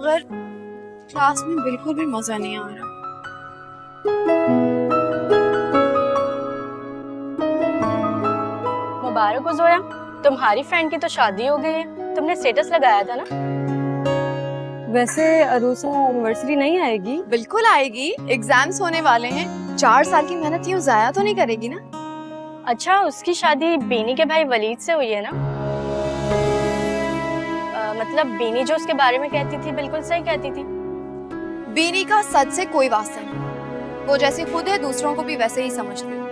बगैर क्लास में बिल्कुल भी मजा नहीं आ रहा। मुबारक हो जोया, तुम्हारी फ्रेंड की तो शादी हो गई है। तुमने स्टेटस लगाया था ना। वैसे अरूसा एनिवर्सरी नहीं आएगी? बिल्कुल आएगी, एग्जाम्स होने वाले हैं। 4 साल की मेहनत यूं जाया तो नहीं करेगी ना। अच्छा, उसकी शादी बेनी के भाई वलीद से हुई है ना? मतलब बेनी जो उसके बारे में कहती थी बिल्कुल सही कहती थी। बीनी का सच से कोई वास्ता नहीं। वो जैसी खुद है दूसरों को भी वैसे ही समझती है।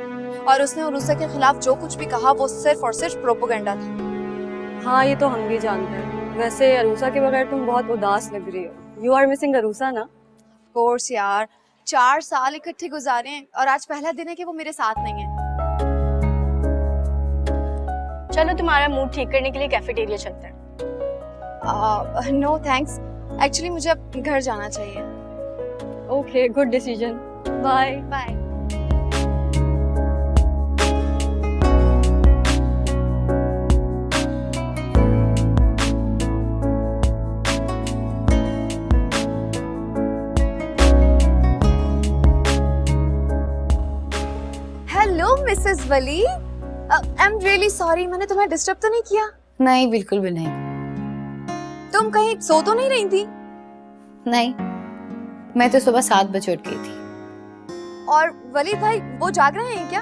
और उसने अरूसा के खिलाफ जो कुछ भी कहा वो सिर्फ और सिर्फ प्रोपेगेंडा था। हाँ, ये तो हम भी जानते हैं। वैसे अरूसा के बगैर तुम बहुत उदास लग रही हो। यू आर मिसिंग अरूसा ना? कोर्स यार, 4 साल इकट्ठे गुजारे हैं और आज पहला दिन है कि वो मेरे साथ नहीं है। चलो तुम्हारा मूड ठीक करने के लिए कैफेटेरिया चलते हैं। नो थैंक्स, एक्चुअली मुझे अब घर जाना चाहिए। Okay, good decision. Bye bye. Hello Mrs Wali, I am really sorry, मैंने तुम्हें डिस्टर्ब तो नहीं किया? नहीं, बिल्कुल भी नहीं। तुम कहीं सो तो नहीं रही थी? नहीं, मैं तो सुबह 7 बजे उठ गई थी। और वलीद भाई वो जाग रहे हैं क्या?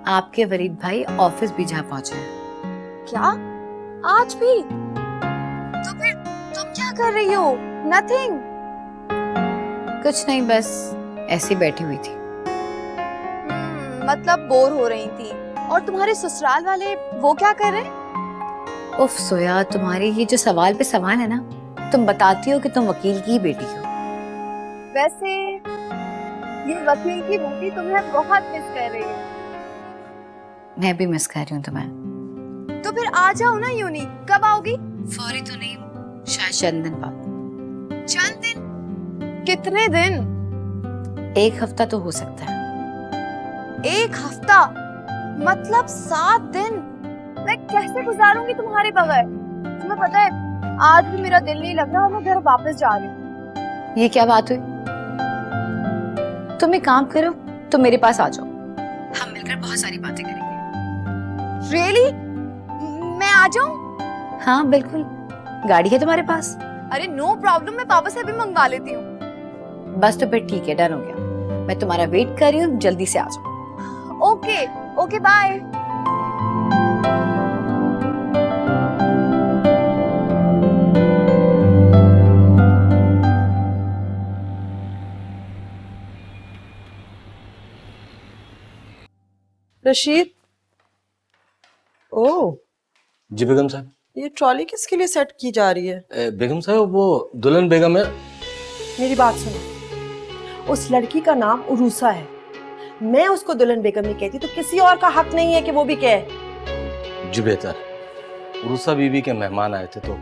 आपके वलीद भाई ऑफिस भी जा पहुंचे हैं। क्या? आज भी? तो फिर तुम क्या कर रही हो? नथिंग। कुछ नहीं, बस ऐसे ही बैठी हुई थी। मतलब बोर हो रही थी। और तुम्हारे ससुराल वाले वो क्या कर रहे हैं? उफ सोया, तुम्हारे ये जो सवाल पे सवाल है ना, तुम बताती हो कि तुम वकील की ही बेटी हो। वैसे ये वकील की बेटी तुम्हें बहुत मिस कर रही है। मैं भी मिस कर रही हूँ तुम्हें। तो फिर आ जाओ ना यूनी। कब आओगी? फौरी तो नहीं, शायद चंद दिन बाद। चंद दिन? कितने दिन? 1 हफ्ता तो हो सकता है। 1 हफ्ता? मतलब 7 दिन? मैं कैसे गुजारूंगी तुम्हारे बगैर? तुम्हें पता है आज भी मेरा दिल नहीं लग रहा और मैं घर वापस जा रही हूँ। ये क्या बात हुई? तुम एक काम करो, तुम मेरे पास आ जाओ, हम मिलकर बहुत सारी बातें करेंगे। रियली? मैं आ जाऊं? हाँ बिल्कुल, गाड़ी है तुम्हारे पास? अरे नो प्रॉब्लम, मैं पापा से अभी मंगवा लेती हूँ। बस तो फिर ठीक है, डन हो गया। मैं तुम्हारा वेट कर रही हूँ, जल्दी से आ जाओ। Okay okay, bye. रशीद, ओह जी बेगम साहब। ये ट्रॉली किसके लिए सेट की जा रही है? बेगम साहब वो दुल्हन बेगम है। मेरी बात सुनो, उस लड़की का नाम उरूसा है। मैं उसको दुल्हन बेगम नहीं कहती तो किसी और का हक नहीं है कि वो भी कहे। जी बेहतर। उरूसा बीबी के मेहमान आए थे तो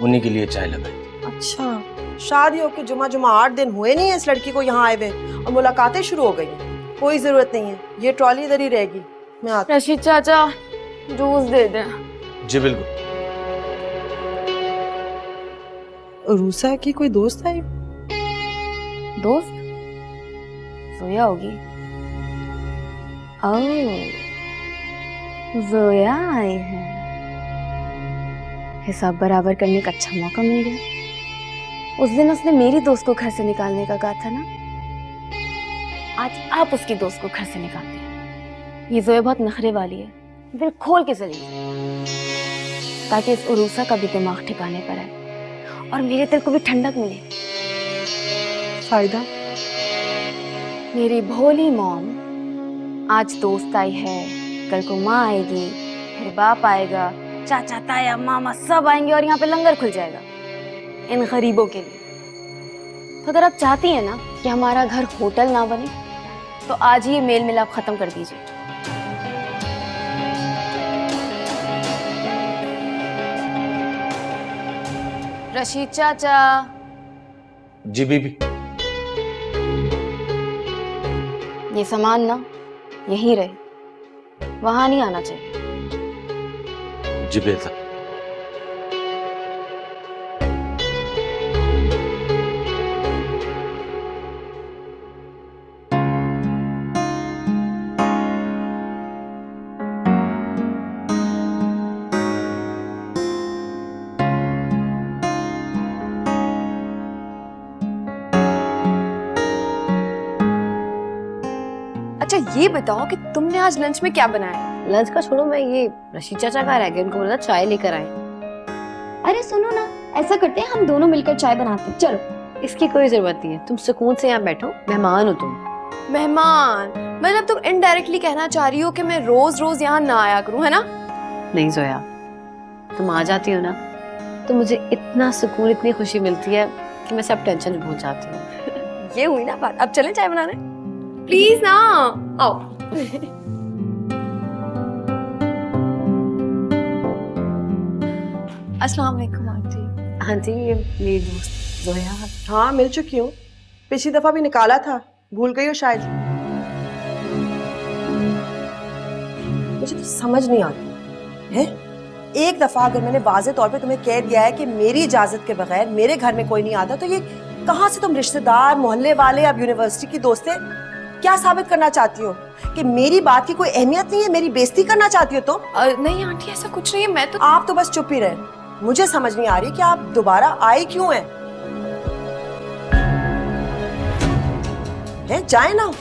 उन्हीं के लिए चाय लगाई। अच्छा, शादी होके जुमा 8 दिन हुए नहीं है इस लड़की को यहाँ आए हुए और मुलाकातें शुरू हो गई हैं। कोई जरूरत नहीं है, ये ट्रॉली इधर ही रहेगी। मैं आती। रशीद चाचा, जूस दे दे। जी बिल्कुल। उरूसा की कोई दोस्त है? दोस्त? जोया होगी। ओह, जोया आई है। हिसाब बराबर करने का अच्छा मौका मिल गया। उस दिन उसने मेरी दोस्त को घर से निकालने का कहा था ना, आज आप उसकी दोस्त को घर से निकालते हैं। ये जोया बहुत नखरे वाली है, दिल खोल के चली ताकि इस उरूसा का भी दिमाग ठिकाने पर आए और मेरे दिल को भी ठंडक मिले। फायदा? मेरी भोली मॉम आज दोस्त आई है, कल को माँ आएगी, फिर बाप आएगा, चाचा ताया मामा सब आएंगे और यहाँ पे लंगर खुल जाएगा इन गरीबों के लिए। तो अगर आप चाहती हैं ना कि हमारा घर होटल ना बने तो आज ये मेल मिलाप खत्म कर दीजिए। रशीद चाचा। जी बीबी। ये सामान ना यहीं रहे, वहां नहीं आना चाहिए। जी बेहतर। अच्छा ये बताओ कि तुमने आज लंच में क्या बनाया? लंच का छोड़ो, मैं ये रशीद चाचा का रह गया, उनको बोला चाय लेकर आए। अरे सुनो ना, ऐसा करते हैं हम दोनों मिलकर चाय बनाते हैं, चलो। इसकी कोई जरूरत नहीं है, तुम सुकून से यहाँ बैठो, मेहमान हो तुम। मेहमान मतलब तुम इनडायरेक्टली कहना चाह रही हो कि मैं रोज रोज यहाँ ना आया करूँ, है ना? नहीं जोया, तुम आ जाती हो ना तो मुझे इतना सुकून, इतनी खुशी मिलती है कि मैं सब टेंशन भूल जाती हूँ। ये हुई ना बात, अब चलें चाय बनाने? प्लीज ना, आओ। अस्सलाम वालेकुम आंटी। हाँ जी, ये मेरी दोस्त जोया। हाँ मिल चुकी हूँ, पिछली दफा भी निकाला था, भूल गई हो शायद। मुझे तो समझ नहीं आती है, एक दफा अगर मैंने वाज़े तौर पे तुम्हें कह दिया है कि मेरी इजाजत के बगैर मेरे घर में कोई नहीं आता, तो ये कहाँ से तुम रिश्तेदार, मोहल्ले वाले, अब यूनिवर्सिटी की दोस्तें, क्या साबित करना चाहती हो कि मेरी बात की कोई अहमियत नहीं है? मेरी बेइज्जती करना चाहती हो तुम? नहीं आंटी ऐसा कुछ नहीं है, मैं तो आप तो बस चुप ही रहे। मुझे समझ नहीं आ रही कि आप दोबारा आए क्यों हैं? जाए ना।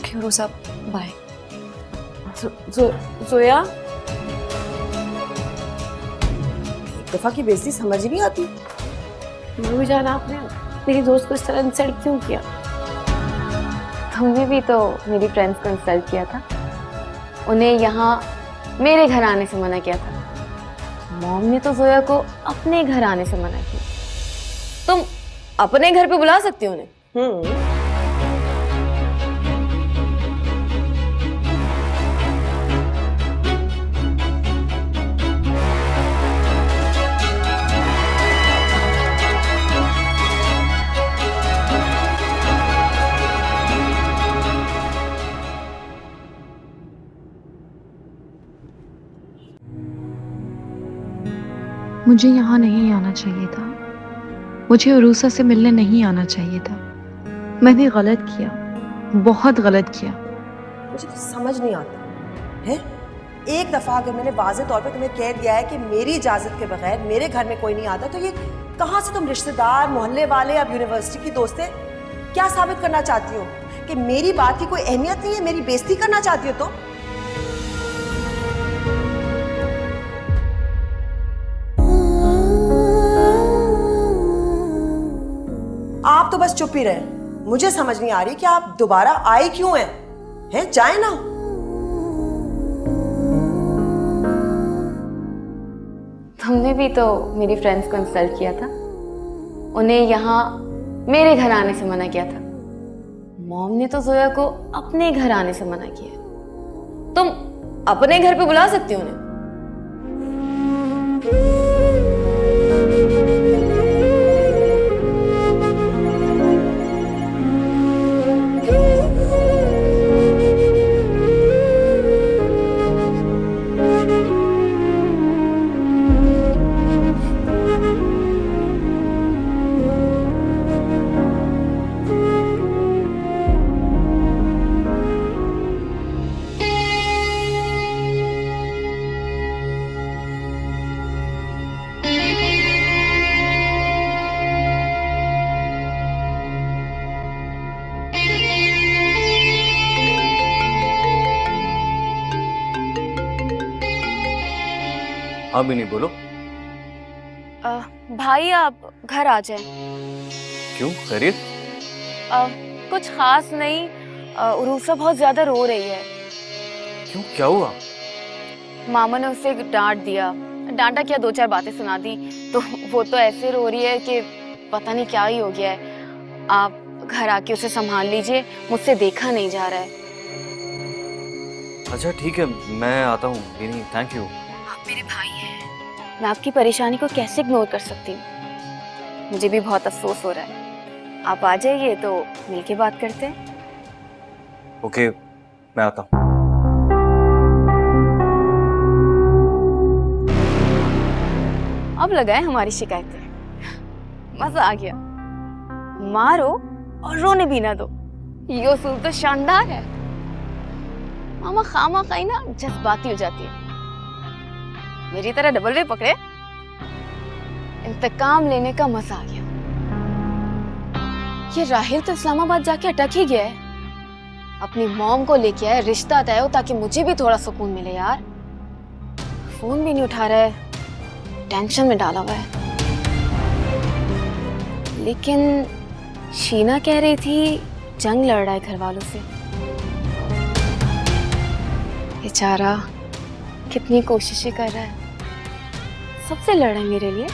क्यों रोज़ा, बाय। जोया, एक दफा की बेइज्जती समझ नहीं आती। मम्मी जान, आपने मेरी दोस्त को इस तरह इंसल्ट क्यों किया? तुमने भी तो मेरी फ्रेंड्स को इंसल्ट किया था, उन्हें यहाँ मेरे घर आने से मना किया था। मॉम ने तो जोया को अपने घर आने से मना किया। तुम अपने घर पे बुला सकती हो उन्हें। मुझे यहाँ नहीं आना चाहिए था, मुझे उरूसा से मिलने नहीं आना चाहिए था। मैंने गलत किया, बहुत गलत किया। मुझे तो समझ नहीं आता है, एक दफा अगर मैंने वाज़े तौर पे तुम्हें कह दिया है कि मेरी इजाजत के बगैर मेरे घर में कोई नहीं आता, तो ये कहाँ से तुम रिश्तेदार, मोहल्ले वाले, अब यूनिवर्सिटी की दोस्तें, क्या साबित करना चाहती हो कि मेरी बात की कोई अहमियत नहीं है? मेरी बेइज्जती करना चाहती हो तुम? आप तो बस चुप ही रहे। मुझे समझ नहीं आ रही कि आप दोबारा आए क्यों हैं? जाए ना। तुमने भी तो मेरी फ्रेंड्स को इंसल्ट किया था, उन्हें यहाँ मेरे घर आने से मना किया था। मॉम ने तो जोया को अपने घर आने से मना किया। तुम अपने घर पे बुला सकती हो उन्हें। हाँ भी नहीं, बोलो। भाई आप घर आ जाएं। क्यों, खैरियत? कुछ खास नहीं, उरूसा बहुत ज्यादा रो रही है। क्यों, क्या हुआ? मामा ने उसे डांट दिया, डांटा क्या, दो चार बातें सुना दी, तो वो तो ऐसे रो रही है कि पता नहीं क्या ही हो गया है। आप घर आके उसे संभाल लीजिए, मुझसे देखा नहीं जा रहा है। अच्छा ठीक है, मैं आता हूँ। Thank you. आप मेरे भाई हैं, मैं आपकी परेशानी को कैसे इग्नोर कर सकती हूँ? मुझे भी बहुत अफसोस हो रहा है। आप आ जाइए तो मिलके बात करते हैं। ओके, मैं आता हूँ। अब लगाए हमारी शिकायतें, मजा आ गया। मारो और रोने भी ना दो, ये उसूल तो शानदार है। मामा खामा खाई ना जज्बाती हो जाती है, मेरी तरह डबल वे पकड़े। इंतकाम लेने का मजा आ गया। ये राहिल तो इस्लामाबाद जाके अटक ही गया है। अपनी मॉम को लेके आए, रिश्ता तय हो ताकि मुझे भी थोड़ा सुकून मिले यार। फोन भी नहीं उठा रहा है, टेंशन में डाला हुआ है। लेकिन शीना कह रही थी जंग लड़ रहा है घर वालों से। बेचारा कितनी कोशिशें कर रहा है, सबसे लड़ रहा है मेरे लिए।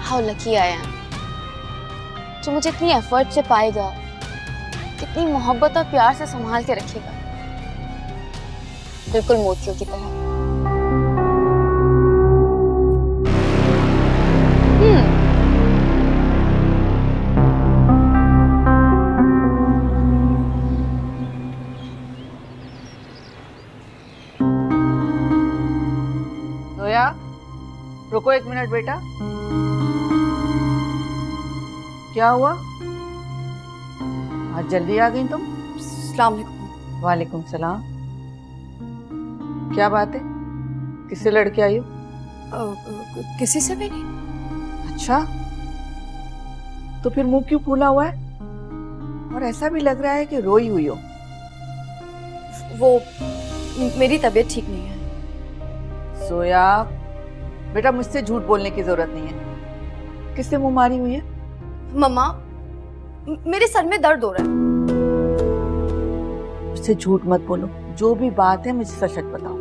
हाउ लकी आई एम, जो मुझे इतनी एफर्ट से पाएगा, कितनी मोहब्बत और प्यार से संभाल के रखेगा, बिल्कुल मोतियों की तरह। जोया, रुको 1 मिनट बेटा। क्या हुआ, आज जल्दी आ गई तुम? अस्सलाम वालेकुम। वालेकुम सलाम। क्या बात है, किससे लड़के आई हो? किसी से भी नहीं। अच्छा, तो फिर मुंह क्यों फूला हुआ है? और ऐसा भी लग रहा है कि रोई हुई हो। वो मेरी तबीयत ठीक नहीं है। सोया बेटा, मुझसे झूठ बोलने की जरूरत नहीं है। किससे मुंह मारी हुई है? मम्मा, मेरे सर में दर्द हो रहा है। मुझसे झूठ मत बोलो, जो भी बात है मुझे सच सच बताओ।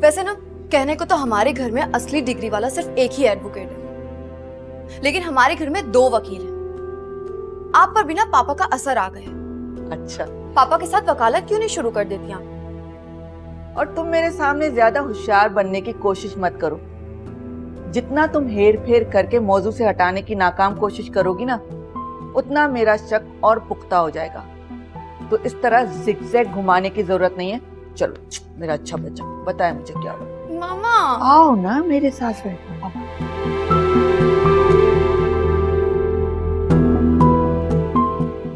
वैसे ना, कहने को तो हमारे घर में असली डिग्री वाला सिर्फ एक ही एडवोकेट है, लेकिन हमारे घर में 2 वकील हैं। आप पर भी ना पापा का असर आ गया। अच्छा, पापा के साथ वकालत क्यों नहीं शुरू कर देती आप? और तुम मेरे सामने ज्यादा होशियार बनने की कोशिश मत करो। जितना तुम हेर फेर करके मौजू से हटाने की नाकाम कोशिश करोगी ना, उतना मेरा शक और पुख्ता हो जाएगा। तो इस तरह जिगजैग घुमाने की जरूरत नहीं है। चलो मेरा अच्छा बच्चा, बताए मुझे क्या हुआ। मामा, आओ ना मेरे साथ बैठो।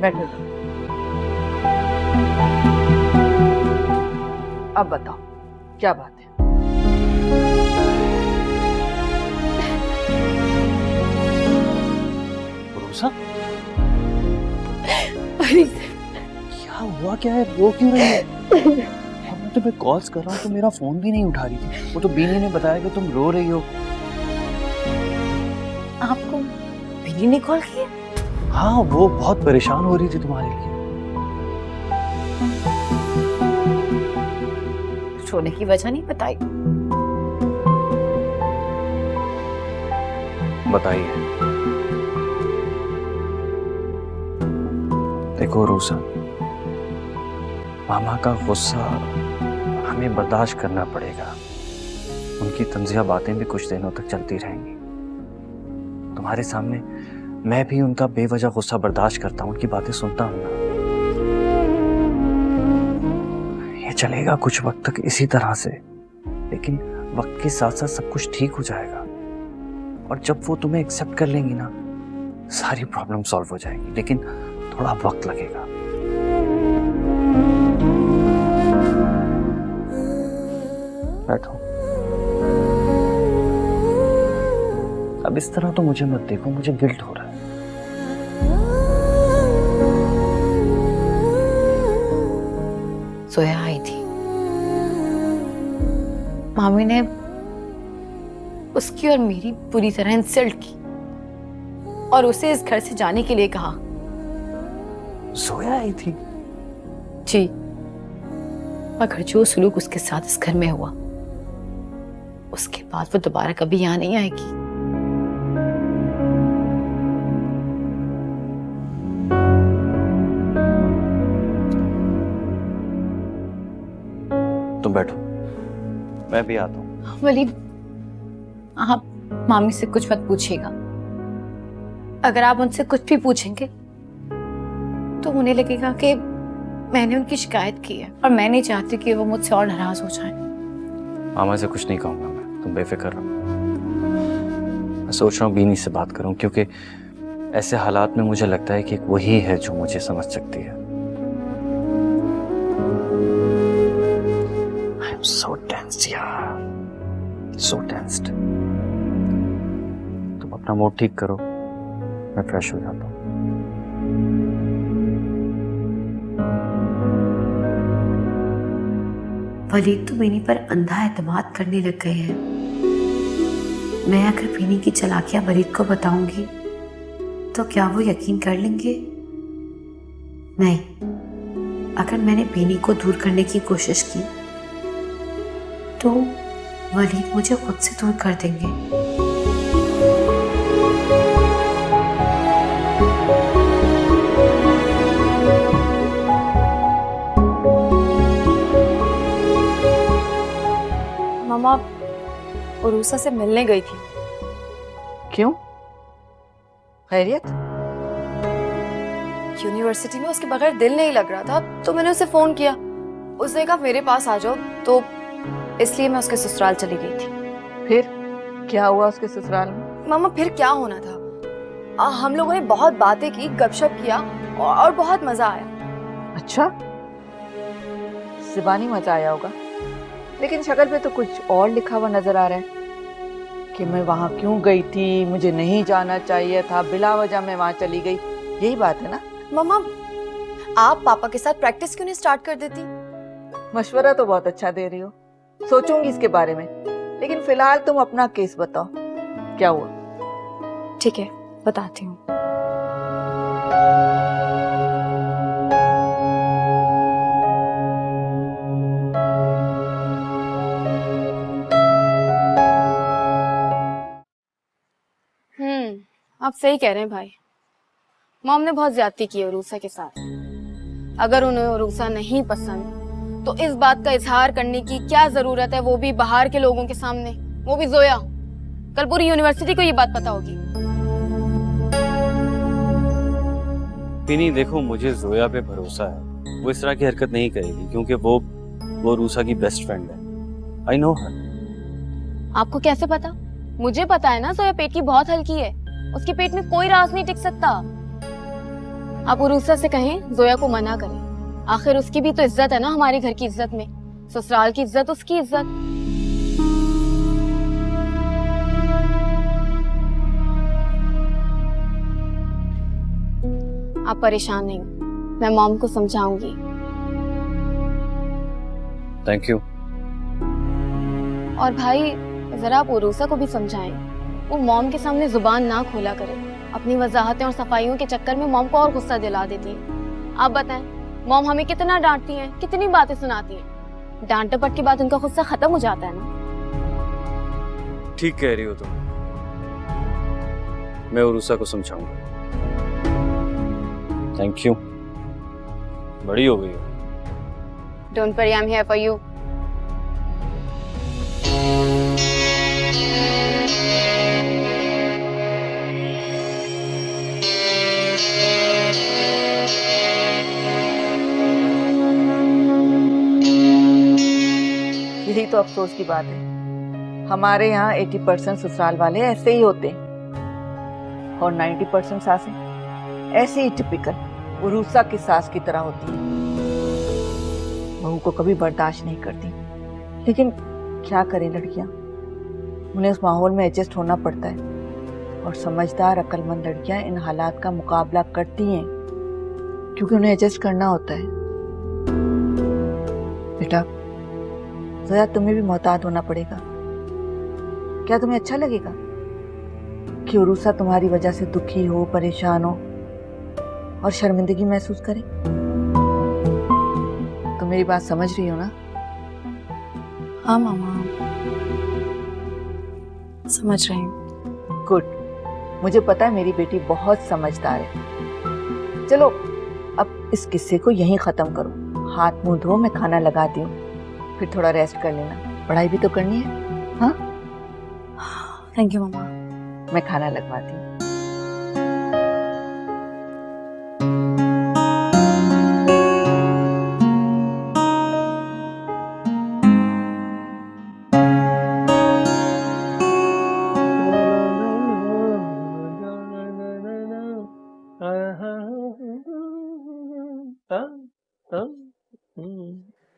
बैठो। अब बताओ क्या बात है? उरुसा, क्या हुआ, क्या है, रो क्यों रही है? मैं तुम्हें कॉल्स कर रहा हूँ तो मेरा फोन भी नहीं उठा रही थी। वो तो बीनी ने बताया कि तुम रो रही हो। आपको बीनी ने कॉल किया? हाँ, वो बहुत परेशान हो रही थी तुम्हारे लिए। रोने की वजह नहीं बताई? बताइए। देखो रूसा, मामा का गुस्सा हमें बर्दाश्त करना पड़ेगा। उनकी तंजिया बातें भी कुछ दिनों तक चलती रहेंगी। तुम्हारे सामने मैं भी उनका बेवजह गुस्सा बर्दाश्त करता हूँ, उनकी बातें सुनता हूँ ना। ये चलेगा कुछ वक्त तक इसी तरह से, लेकिन वक्त के साथ साथ सब कुछ ठीक हो जाएगा। और जब वो तुम्हें एक्सेप्ट कर लेंगी ना, सारी प्रॉब्लम सॉल्व हो जाएगी, लेकिन थोड़ा वक्त लगेगा। बैठो। अब इस तरह तो मुझे मत देखो, मुझे गिल्ट हो रहा है। सोया आई थी, मामी ने उसकी और मेरी पूरी तरह इंसल्ट की और उसे इस घर से जाने के लिए कहा। सोया आई थी? जी, मगर जो सलूक उसके साथ इस घर में हुआ, उसके बाद वो दोबारा कभी यहाँ नहीं आएगी। तुम बैठो, मैं भी आता हूँ। वली, आप मामी से कुछ मत पूछिएगा। अगर आप उनसे कुछ भी पूछेंगे तो उन्हें लगेगा कि मैंने उनकी शिकायत की है, और मैं नहीं चाहती कि वो मुझसे और नाराज हो जाए। मामा से कुछ नहीं कहूंगा मैं, तुम बेफिक्र रहो। मैं सोच रहा हूँ बीनी से बात करूं, क्योंकि ऐसे हालात में मुझे लगता है कि वही है जो मुझे समझ सकती है। आई एम सो टेंस्ड यार, सो टेंस्ड। तुम अपना मूड ठीक करो, मैं फ्रेश हो जाता हूँ। वलीद तो बीनी पर अंधा एतमाद करने लग गए हैं। मैं अगर बीनी की चालाकियां वलीद को बताऊंगी तो क्या वो यकीन कर लेंगे? नहीं, अगर मैंने बीनी को दूर करने की कोशिश की तो वलीद मुझे खुद से दूर कर देंगे। मामा उरूसा से मिलने गई थी। क्यों? खैरियत? यूनिवर्सिटी में उसके बगैर दिल नहीं लग रहा था, तो मैंने उसे फोन किया। उसने कहा मेरे पास आ जाओ, तो इसलिए मैं उसके ससुराल चली गई थी। फिर क्या हुआ उसके ससुराल में? मामा फिर क्या होना था, हम लोगों ने बहुत बातें की, गपशप किया और बहुत मजा आया। अच्छा, ज़बानी मजा आया होगा, लेकिन शक्ल पे तो कुछ और लिखा हुआ नजर आ रहा है कि मैं वहां क्यों गई थी, मुझे नहीं जाना चाहिए था, बिला वजह मैं वहां चली गई। यही बात है ना? मामा आप पापा के साथ प्रैक्टिस क्यों नहीं स्टार्ट कर देती? मशवरा तो बहुत अच्छा दे रही हो, सोचूंगी इसके बारे में, लेकिन फिलहाल तुम अपना केस बताओ, क्या हुआ? ठीक है, बताती हूँ। आप सही कह रहे हैं भाई। मॉम ने बहुत ज्यादती की है उरूसा के साथ। अगर उन्हें उरूसा नहीं पसंद तो इस बात का इजहार करने की क्या जरूरत है, वो भी बाहर के लोगों के सामने, वो भी जोया। कल पूरी यूनिवर्सिटी को ये बात पता होगी। पिनी देखो, मुझे जोया पे भरोसा है, वो इस तरह की हरकत नहीं करेगी क्योंकि वो रूसा की बेस्ट फ्रेंड है। आई नो हर। आपको कैसे पता? मुझे पता है ना, जोया पेट की बहुत हल्की है, उसके पेट में कोई राज नहीं टिक सकता। आप उरूसा से कहें जोया को मना करें, आखिर उसकी भी तो इज्जत है ना हमारे घर की इज्जत में, ससुराल की इज्जत उसकी इज्जत। आप परेशान नहीं, मैं मॉम को समझाऊंगी। Thank you. और भाई जरा आप उरूसा को भी समझाएं, वो मॉम के सामने जुबान ना खोला करे। अपनी वजाहतें और सफाइयों के चक्कर में मॉम को और गुस्सा दिला देती है। आप बताएं, मॉम हमें कितना डांटती हैं, कितनी बातें सुनाती हैं। डांट डपट के बाद उनका गुस्सा खत्म हो जाता है ना। ठीक कह रही हो तुम, मैं उरूसा को समझाऊंगा। थैंक यू, बड़ी हो गई हो। Don't worry, I am here for you. यही तो अफसोस की बात है, हमारे यहाँ 80% ससुराल वाले ऐसे ही होते हैं और 90% सासें ऐसी ही टिपिकल उरूसा की सास की तरह होती है, बहू को कभी बर्दाश्त नहीं करती। लेकिन क्या करें लड़कियां, उन्हें उस माहौल में एडजस्ट होना पड़ता है, और समझदार अक्लमंद लड़कियां इन हालात का मुकाबला करती हैं क्योंकि उन्हें एडजस्ट करना होता है। बेटा जोया, तुम्हें भी मोहतात होना पड़ेगा। क्या तुम्हें अच्छा लगेगा कि उरूसा तुम्हारी वजह से दुखी हो, परेशान हो और शर्मिंदगी महसूस करे? तुम मेरी बात समझ रही हो ना? हाँ मामा, समझ रही हूँ। गुड, मुझे पता है मेरी बेटी बहुत समझदार है। चलो अब इस किस्से को यहीं खत्म करो, हाथ मुंह धो, मैं खाना लगाती हूँ, फिर थोड़ा रेस्ट कर लेना, पढ़ाई भी तो करनी है। हाँ, थैंक यू मामा। मैं खाना लगवाती हूँ।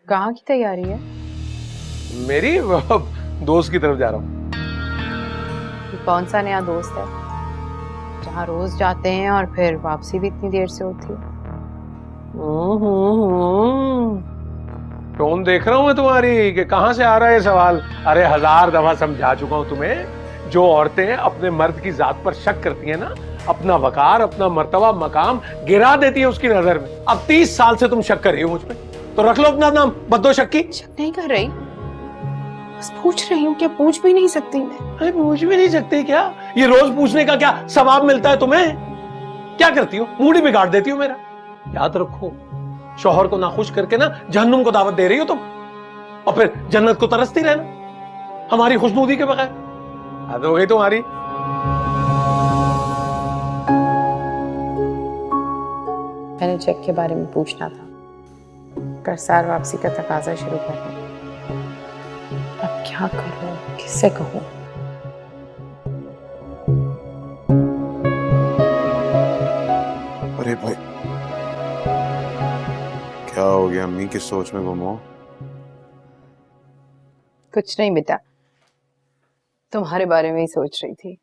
कहाँ की तैयारी है? मेरी दोस्त की तरफ जा रहा हूँ। कौन सा नया दोस्त है? जहाँ रोज जाते हैं और फिर वापसी भी इतनी देर से होती है। टोन देख रहा हूं मैं तुम्हारी कि कहां से आ रहा है ये सवाल। अरे 1000 दफा समझा चुका हूं तुम्हें, जो औरतें अपने मर्द की जात पर शक करती हैं ना, अपना वकार, अपना मर्तबा, मकाम गिरा देती है उसकी नजर में। अब 30 साल से तुम शक कर रही हो मुझ पे, तो रख लो अपना नाम बद्दो शक्की। शक नहीं कर रही, बस पूछ रही हूँ। क्या पूछ भी नहीं सकती मैं? अरे पूछ भी नहीं सकती क्या? ये रोज पूछने का क्या सवाब मिलता है तुम्हें? क्या करती हो, मूड ही बिगाड़ देती हो मेरा। याद रखो, शौहर को नाखुश करके ना जहन्नुम को दावत दे रही हो तुम, और फिर जन्नत को तरसती रहना हमारी खुशनूदी के बगैर। हद हो गई तुम्हारी। मैंने चेक के बारे में पूछना था, कर्सार वापसी का तकाजा शुरू करना। अब क्या करूं, किससे कहूं? अरे भाई, क्या हो गया? अम्मी किस सोच में गुम हो? कुछ नहीं बेटा, तुम्हारे बारे में ही सोच रही थी।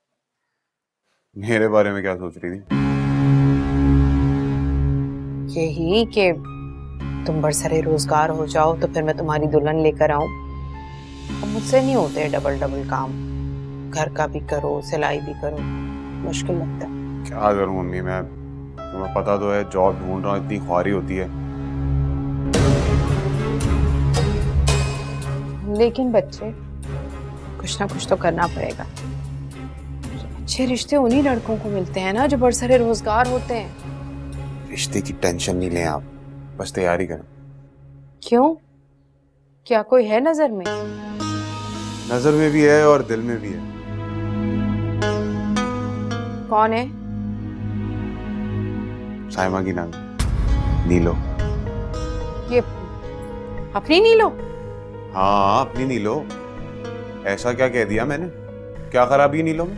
मेरे बारे में क्या सोच रही थी? यही कि तुम बरसरे रोजगार हो जाओ तो फिर मैं तुम्हारी दुल्हन लेकर आऊं। और मुझसे नहीं होते डबल डबल काम, घर का भी करो, सिलाई भी करो, मुश्किल लगता है। क्या करूं मम्मी, मैं तुम्हें पता तो है जॉब ढूंढ रहा हूँ, इतनी ख्वारी होती है। लेकिन बच्चे, कुछ ना कुछ तो करना पड़ेगा। अच्छे रिश्ते उन्हीं लड़कों को मिलते हैं ना जो बरसरे रोजगार होते हैं। रिश्ते की टेंशन नहीं लें आप, बस तैयारी करें। क्यों, क्या कोई है नजर में? नजर में भी है और दिल में भी है। कौन है? साइमा की नाम नीलो। ये अपनी नीलो? हाँ, अपनी नीलो। ऐसा क्या कह दिया मैंने? क्या खराबी नीलो में?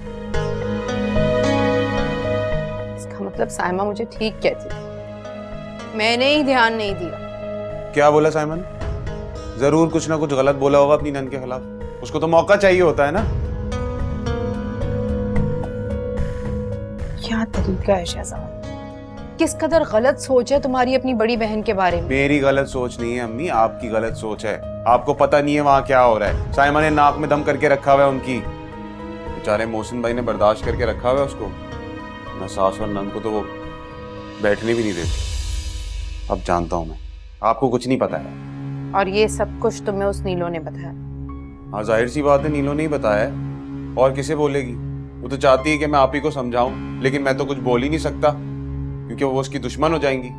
इसका मतलब साइमा मुझे ठीक कहती थी, मैंने ही ध्यान नहीं दिया। क्या बोला साइमा ने? जरूर कुछ ना कुछ गलत बोला होगा अपनी नन के खिलाफ। उसको तो मौका चाहिए होता है ना। क्या तरीका है शहजाद, किस कदर गलत सोच है तुम्हारी अपनी बड़ी बहन के बारे में। मेरी गलत सोच नहीं है अम्मी, आपकी गलत सोच है। आपको पता नहीं है वहां क्या हो रहा है। साइमा ने नाक में दम करके रखा हुआ है उनकी। बेचारे मोहसिन भाई ने बर्दाश्त करके रखा हुआ है उसको। ना सास और नंद को तो वो बैठने भी नहीं देती। अब जानता हूं मैं, आपको कुछ नहीं पता है। और ये सब कुछ तुम्हें उस नीलो ने बताया? हाँ, जाहिर सी बात है, नीलो ने ही बताया है। और किसे बोलेगी? वो तो चाहती है कि मैं आप ही को समझाऊं, लेकिन मैं तो कुछ बोल ही नहीं सकता क्योंकि वो उसकी दुश्मन हो जाएंगी।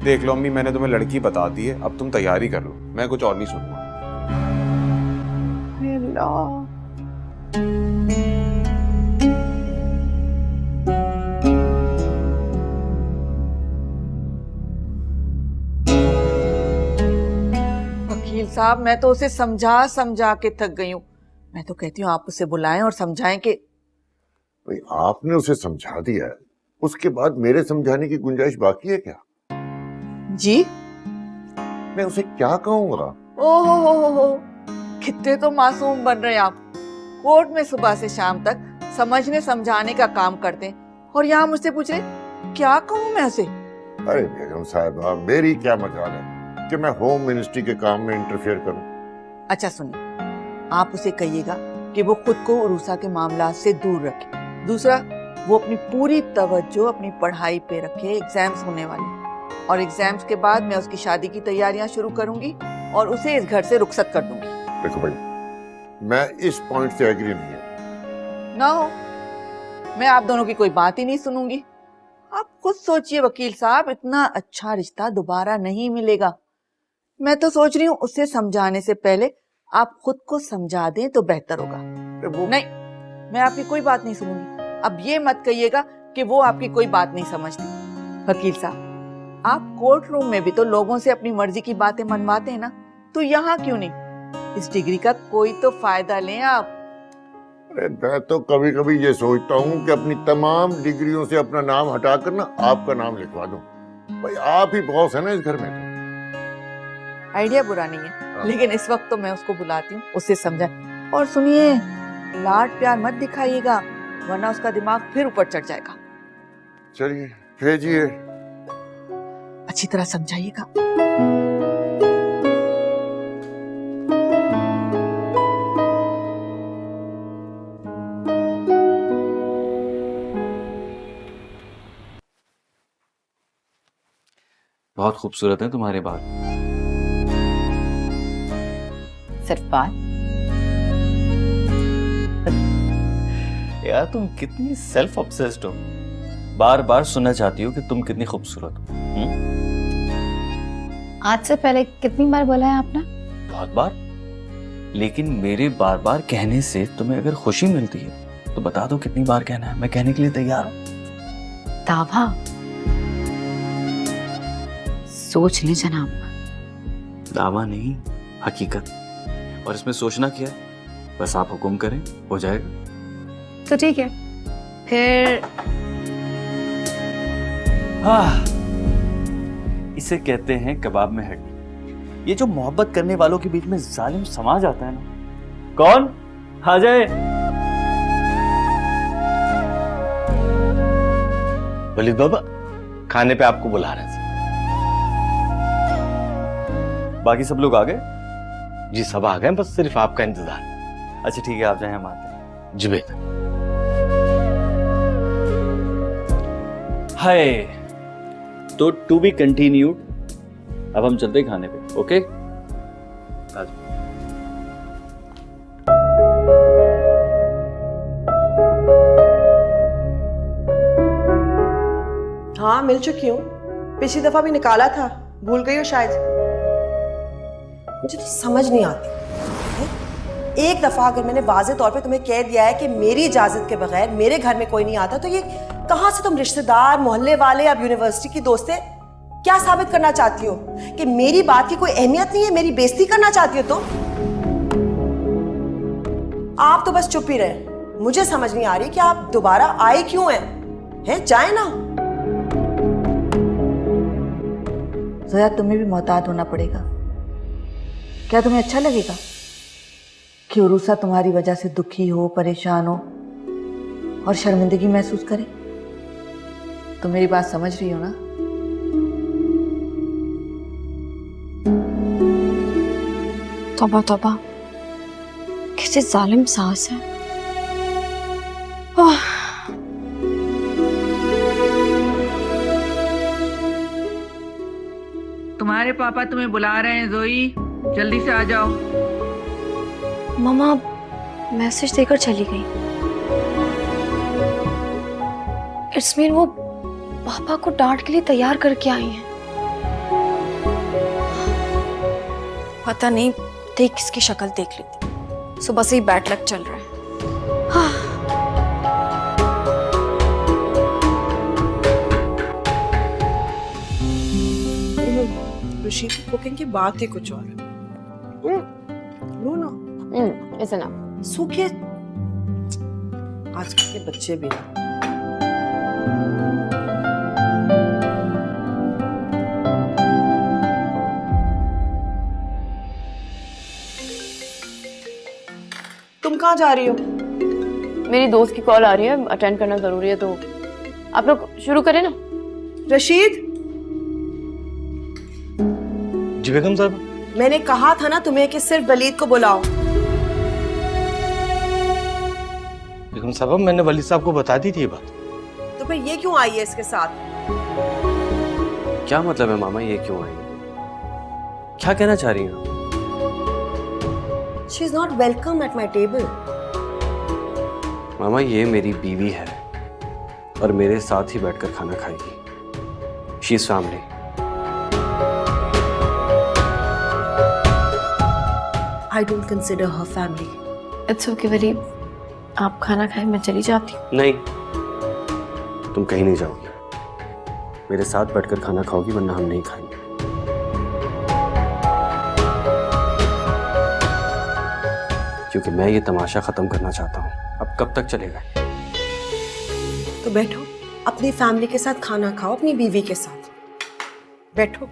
देख लो अम्मी, मैंने तुम्हें लड़की बता दी है, अब तुम तैयारी कर लो, मैं कुछ और नहीं सुनूंगा। वकील साहब, मैं तो उसे समझा समझा के थक गई हूँ। मैं तो कहती हूँ आप उसे बुलाएं और समझाएं कि भाई आपने उसे समझा दिया है, उसके बाद मेरे समझाने की गुंजाइश बाकी है क्या? जी मैं उसे क्या कहूँगा? ओहो हो, कितने तो मासूम बन रहे हैं आप। कोर्ट में सुबह से शाम तक समझने समझाने का काम करते हैं और यहाँ मुझसे पूछ रहे क्या कहूँ मैं उसे? अरे बेगम साहिबा, मेरी क्या मजाल है कि मैं होम मिनिस्ट्री के काम में इंटरफेयर करूं? अच्छा सुनिए, आप उसे कहिएगा कि वो खुद को उरूसा के मामला से दूर रखे। दूसरा, वो अपनी पूरी तवज्जो अपनी पढ़ाई पे रखे, एग्जाम्स होने वाले, और एग्जाम्स के बाद मैं उसकी शादी की तैयारियां शुरू करूंगी और उसे इस घर से रुखसत कर दूंगी। देखो भाई, मैं इस पॉइंट से एग्री नहीं है। ना हो, मैं आप दोनों की कोई बात ही नहीं सुनूंगी। आप खुद सोचिए वकील साहब, इतना अच्छा रिश्ता दोबारा नहीं मिलेगा। मैं तो सोच रही हूँ उसे समझाने से पहले आप खुद को समझा दें तो बेहतर होगा। नहीं, मैं आपकी कोई बात नहीं सुनूंगी। अब ये मत कहिएगा कि वो आपकी कोई बात नहीं समझती। वकील साहब, आप कोर्ट रूम में भी तो लोगों से अपनी मर्जी की बातें मनवाते हैं ना, तो यहाँ क्यों नहीं? इस डिग्री का कोई तो फायदा लें आप। अरे मैं तो कभी कभी ये सोचता हूँ कि अपनी तमाम डिग्रियों से अपना नाम हटाकर ना आपका नाम लिखवा दूं। भाई आप ही बॉस है ना इस घर में। तो आइडिया बुरा नहीं है, लेकिन इस वक्त तो मैं उसको बुलाती हूँ, उससे समझा। और सुनिए, लाड प्यार मत दिखाइएगा, वरना उसका दिमाग फिर ऊपर चढ़ जाएगा। चलिए भेजिए। अच्छी तरह समझाइएगा। बहुत खूबसूरत हैं तुम्हारे बाल। सिर्फ बात। यार तुम कितनी सेल्फ ऑब्सेस्ड हो, बार बार सुनना चाहती हो कि तुम कितनी खूबसूरत हो। आज से पहले कितनी बार बोला है आपने? बहुत बार, लेकिन मेरे बार बार कहने से तुम्हें अगर खुशी मिलती है तो बता दो कितनी बार कहना है, मैं कहने के लिए तैयार हूँ। दावा सोच ले जनाब। दावा नहीं, हकीकत। और इसमें सोचना क्या है, बस आप हुक्म करें, हो जाएगा। तो ठीक है फिर। इसे कहते हैं कबाब में हड्डी। ये जो मोहब्बत करने वालों के बीच में जालिम समा जाता है ना, कौन आ जाए। वलीद बाबा खाने पे आपको बुला रहे थे। बाकी सब लोग आ गए? जी सब आ गए, बस सिर्फ आपका इंतजार। अच्छा ठीक है, आप जाएं, हम आते हैं। जी बेटा। हाय, तो टू बी कंटिन्यूड। अब हम चलते हैं खाने पे, ओके? हाँ मिल चुकी हूँ, पिछली दफा भी निकाला था, भूल गई हो शायद। मुझे तो समझ नहीं आती है? एक दफा अगर मैंने वाज़े तौर पे तुम्हें कह दिया है कि मेरी इजाजत के बगैर मेरे घर में कोई नहीं आता, तो ये कहाँ से तुम रिश्तेदार, मोहल्ले वाले, अब यूनिवर्सिटी की दोस्तें, क्या साबित करना चाहती हो कि मेरी बात की कोई अहमियत नहीं है, मेरी बेइज्जती करना चाहती हो तुम? आप तो बस चुप ही रहे। मुझे समझ नहीं आ रही कि आप दोबारा आए क्यों हैं? जाए ना। जोया तुम्हें भी मोहतात होना पड़ेगा। क्या तुम्हें अच्छा लगेगा कि उरूसा तुम्हारी वजह से दुखी हो, परेशान हो और शर्मिंदगी महसूस करे? तुम मेरी बात समझ रही हो ना? तौबा तौबा, कैसे जालिम सास है। तुम्हारे पापा तुम्हें बुला रहे हैं जोई, जल्दी से आ जाओ। मम्मा मैसेज देकर चली गई। इट्स मीन वो पापा को डांट के लिए तैयार करके आई हैं। पता नहीं, देख किसकी शक्ल देख लेती, सुबह से ही बैड लक चल रहा है। ऋषि की कुकिंग की बात ही कुछ और है। No no it's enough. सूखे आजकल के बच्चे भी। तुम कहाँ जा रही हो? मेरी दोस्त की कॉल आ रही है, अटेंड करना जरूरी है, तो आप लोग शुरू करें ना। रशीद, जी बेगम साहब। मैंने कहा था ना तुम्हें कि सिर्फ वलीद को बुलाओ। बेगम साहब मैंने वलीद साहब को बता दी थी ये बात। तो फिर ये क्यों आई है इसके साथ? क्या मतलब है मामा, ये क्यों आई? क्या कहना चाह रही हैं? She is not welcome at my table. मामा ये मेरी बीवी है और मेरे साथ ही बैठकर खाना खाएगी। She is family. I don't consider her family. It's okay Walid, आप खाना खाएं, मैं चली जाती हूँ। नहीं, तुम कहीं नहीं जाओगी, मेरे साथ बैठकर खाना खाओगी, वरना हम नहीं खाएंगे। क्योंकि मैं ये तमाशा खत्म करना चाहता हूँ। अब कब तक चलेगा? तो बैठो, अपनी फैमिली के साथ खाना खाओ, अपनी बीवी के साथ बैठो,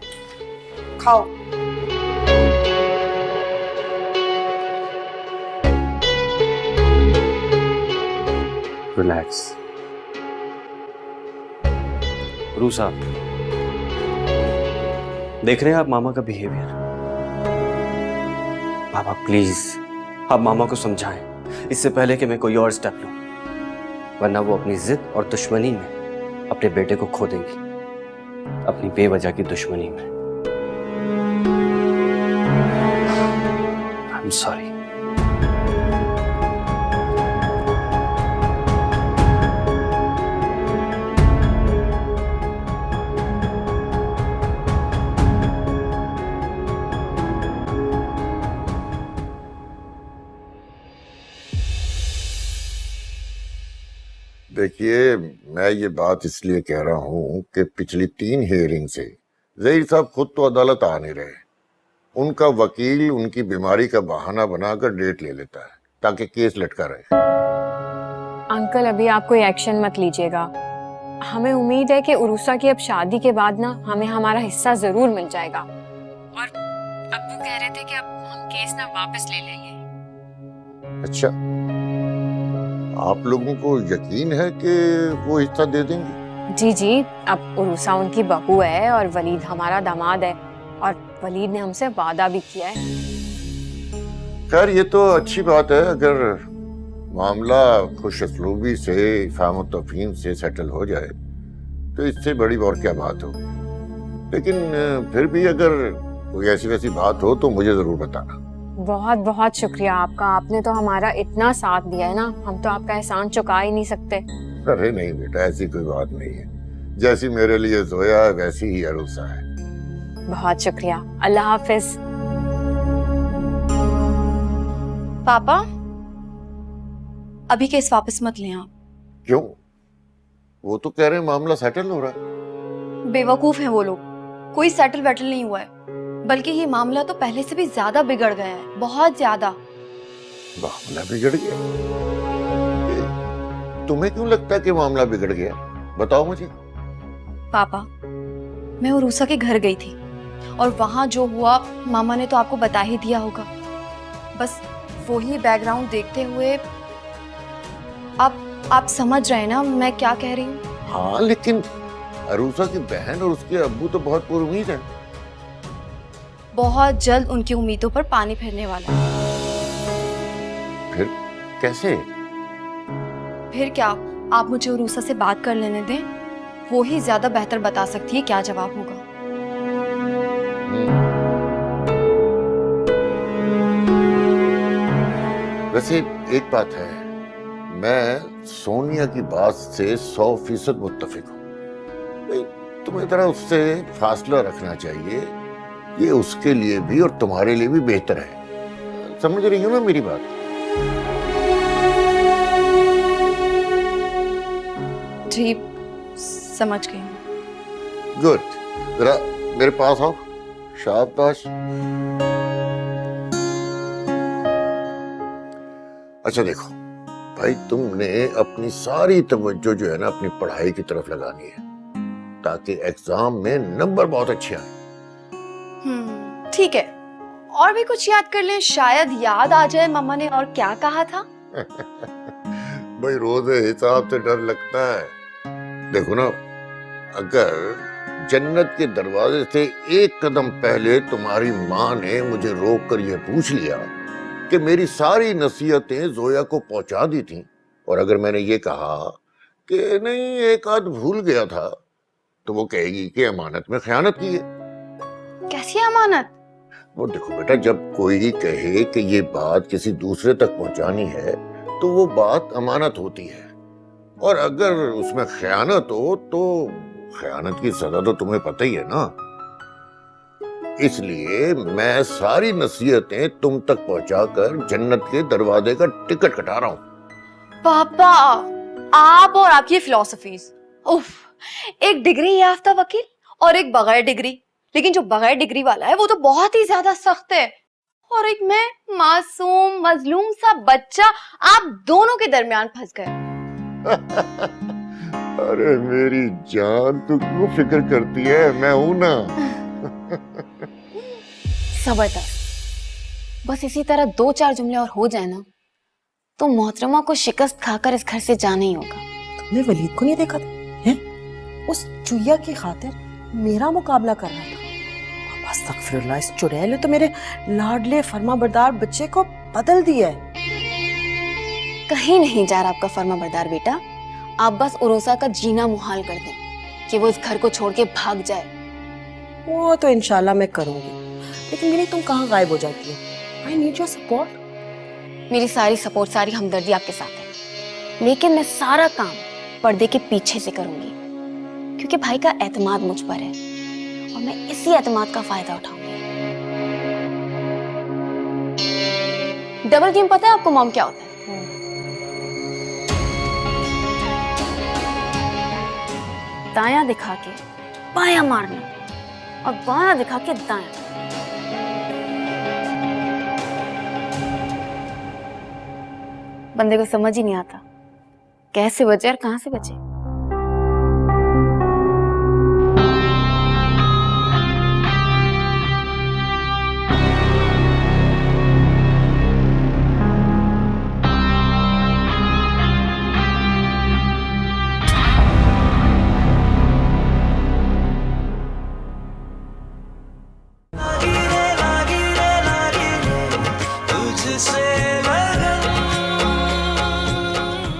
खाओ। रिलैक्स। रू साहब, देख रहे हैं आप मामा का बिहेवियर? पापा प्लीज, आप मामा को समझाएं इससे पहले कि मैं कोई और स्टेप लूं, वरना वो अपनी जिद और दुश्मनी में अपने बेटे को खो देंगी, अपनी बेवजह की दुश्मनी में। I am sorry. देखिए, मैं ये बात इसलिए कह रहा हूँ कि पिछली 3 हियरिंग से ज़हीर साहब खुद तो अदालत आ नहीं रहे। उनका वकील उनकी बीमारी का बहाना बनाकर डेट ले लेता है ताकि केस लटका रहे। अंकल अभी आप कोई एक्शन मत लीजिएगा। हमें उम्मीद है कि उरूसा की अब शादी के बाद ना हमें हमारा हिस्सा जरूर मिल जाएगा। और अब्बू कह रहे थे कि अब हम केस ना वापस ले लेंगे। अच्छा, आप लोगों को यकीन है कि वो हिस्सा दे देंगे? जी जी, अब उरूसा उनकी बहू है और वलीद हमारा दामाद है, और वलीद ने हमसे वादा भी किया है। खैर, ये तो अच्छी बात है अगर मामला खुशअस्लूबी से, इफ़हाम और तफ़हीम से सेटल हो जाए तो इससे बड़ी और क्या बात हो। लेकिन फिर भी अगर कोई ऐसी वैसी बात हो तो मुझे जरूर बताना। बहुत बहुत शुक्रिया आपका, आपने तो हमारा इतना साथ दिया है ना, हम तो आपका एहसान चुका ही नहीं सकते। अरे नहीं बेटा, ऐसी कोई बात नहीं है। जैसी मेरे लिए जोया है वैसी ही अरूसा है। बहुत शुक्रिया, अल्लाह हाफिज। पापा, अभी केस वापस मत लें आप। क्यों? वो तो कह रहे हैं मामला सेटल हो रहा है। बेवकूफ हैं वो लोग, कोई सेटल वेटल नहीं हुआ है, बल्कि ये मामला तो पहले से भी ज्यादा बिगड़ गया है, बहुत ज्यादा। मामला बिगड़ गया? तुम्हें क्यों लगता है कि मामला बिगड़ गया? बताओ मुझे। पापा, मैं उरूसा के घर गई थी और वहां जो हुआ मामा ने तो आपको बता ही दिया होगा। बस वही बैकग्राउंड देखते हुए आप समझ रहे हैं ना मैं क्या कह रही हूँ? हाँ, लेकिन अरूसा की बहन और उसके अब्बू तो बहुत पुरुमीद हैं। बहुत जल्द उनकी उम्मीदों पर पानी फिरने वाला है। फिर कैसे? फिर क्या, आप मुझे उरूसा से बात कर लेने दें, वो ही ज्यादा बेहतर बता सकती है क्या जवाब होगा। वैसे एक बात है, मैं सोनिया की बात से 100% मुत्तफिक हूँ। तुम्हें जरा उससे फासला रखना चाहिए, ये उसके लिए भी और तुम्हारे लिए भी बेहतर है। समझ रही हो ना मेरी बात? जी समझ गई। गुड, जरा मेरे पास आओ। शाबाश। अच्छा देखो भाई, तुमने अपनी सारी तवज्जो जो है ना अपनी पढ़ाई की तरफ लगानी है ताकि एग्जाम में नंबर बहुत अच्छे आए। ठीक है, और भी कुछ याद कर लें, शायद याद आ जाए मम्मा ने और क्या कहा था। भाई रोजे हिसाब से डर लगता है। देखो ना, अगर जन्नत के दरवाजे से एक कदम पहले तुम्हारी माँ ने मुझे रोक कर यह पूछ लिया कि मेरी सारी नसीहतें जोया को पहुंचा दी थी, और अगर मैंने ये कहा कि नहीं एक आध भूल गया था, तो वो कहेगी कि अमानत में खयानत की है। कैसी अमानत? वो देखो बेटा, जब कोई कहे कि ये बात किसी दूसरे तक पहुंचानी है तो वो बात अमानत होती है, और अगर उसमें खयानत हो तो खयानत की सजा तो तुम्हें पता ही है ना। इसलिए मैं सारी नसीहतें तुम तक पहुंचाकर जन्नत के दरवाजे का टिकट कटा रहा हूं। पापा, आप और आपकी फिलॉसफीज। उफ, एक डिग्री याफ्ता वकील और एक बगैर डिग्री, लेकिन जो बगैर डिग्री वाला है वो तो बहुत ही ज्यादा सख्त है, और एक मैं मासूम मजलूम सा बच्चा, आप दोनों के दरमियान फंस गए। अरे मेरी जान, तू क्यों फिक्र करती है, मैं हूं ना। जबरदस्त। बस इसी तरह 2-4 जुमले और हो जाए ना तो मोहतरमा को शिकस्त खाकर इस घर से जाना ही होगा। तुमने वलीद को नहीं देखा था? हैं? उस चुईया की खातिर मेरा मुकाबला कर रहा था। बाबा अस्तगफिरुल्लाह, इस चुड़ैल ने तो मेरे लाडले फर्माबरदार बच्चे को बदल दिया है। कहीं नहीं जा रहा आपका फर्मा बरदार बेटा। आप बस उरूसा का जीना मुहाल कर दें कि वो इस घर को छोड़ के भाग जाए। वो तो इंशाल्लाह मैं करूंगी, लेकिन मिनी तुम कहाँ गायब हो जाती हो? I need your support. मेरी सारी सपोर्ट, सारी हमदर्दी आपके साथ है, लेकिन मैं सारा काम पर्दे के पीछे से करूंगी, क्योंकि भाई का एतमाद मुझ पर है और मैं इसी एतमाद का फायदा उठाऊंगी। डबल गेम पता है आपको मॉम क्या होता है? दायां दिखा के बायां मारना और बायां दिखा के दायां। बंदे को समझ ही नहीं आता कैसे बचे और कहां से बचे। तुझसे